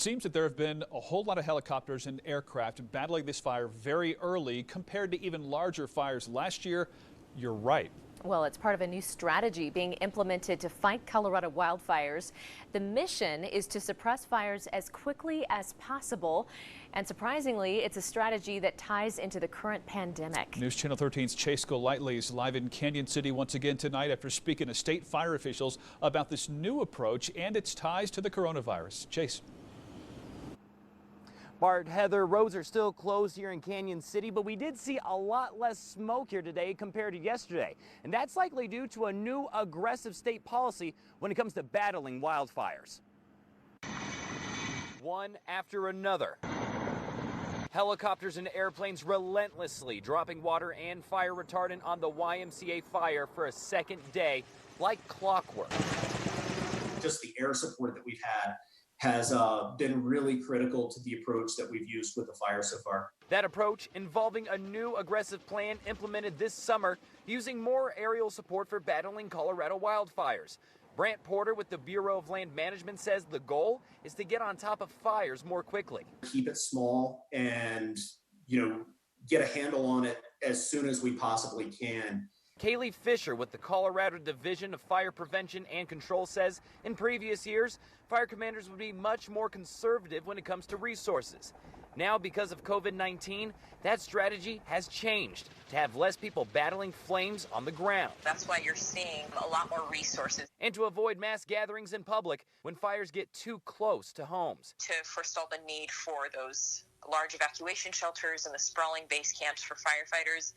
Seems that there have been a whole lot of helicopters and aircraft battling this fire very early compared to even larger fires last year. You're right. Well, it's part of a new strategy being implemented to fight Colorado wildfires. The mission is to suppress fires as quickly as possible. And surprisingly, it's a strategy that ties into the current pandemic. News Channel 13's Chase Golightly is live in Canyon City once again tonight after speaking to state fire officials about this new approach and its ties to the coronavirus. Chase. Bart, Heather, roads are still closed here in Canyon City, but we did see a lot less smoke here today compared to yesterday. And that's likely due to a new aggressive state policy when it comes to battling wildfires. One after another. Helicopters and airplanes relentlessly dropping water and fire retardant on the YMCA fire for a second day like clockwork. Just the air support that we've had has been really critical to the approach that we've used with the fire so far. That approach involving a new aggressive plan implemented this summer using more aerial support for battling Colorado wildfires. Brant Porter with the Bureau of Land Management says the goal is to get on top of fires more quickly. Keep it small and, get a handle on it as soon as we possibly can. Kaylee Fisher with the Colorado Division of Fire Prevention and Control says in previous years, fire commanders would be much more conservative when it comes to resources. Now, because of COVID-19, that strategy has changed to have less people battling flames on the ground. That's why you're seeing a lot more resources. And to avoid mass gatherings in public when fires get too close to homes. To forestall the need for those large evacuation shelters and the sprawling base camps for firefighters,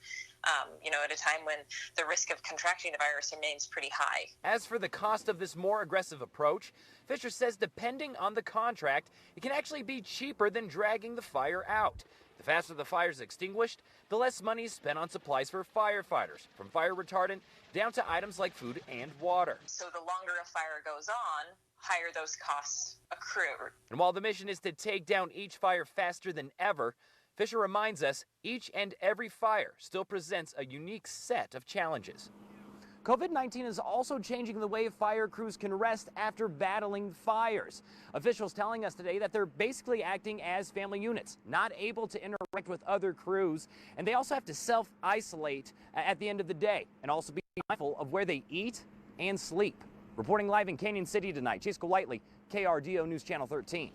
at a time when the risk of contracting the virus remains pretty high. As for the cost of this more aggressive approach, Fisher says depending on the contract, it can actually be cheaper than dragging the fire out. The faster the fire is extinguished, the less money is spent on supplies for firefighters, from fire retardant down to items like food and water. So the longer a fire goes on, higher those costs accrue. And while the mission is to take down each fire faster than ever, Fisher reminds us each and every fire still presents a unique set of challenges. COVID-19 is also changing the way fire crews can rest after battling fires. Officials telling us today that they're basically acting as family units, not able to interact with other crews, and they also have to self-isolate at the end of the day and also be mindful of where they eat and sleep. Reporting live in Canyon City tonight, Chase Golightly, KRDO News Channel 13.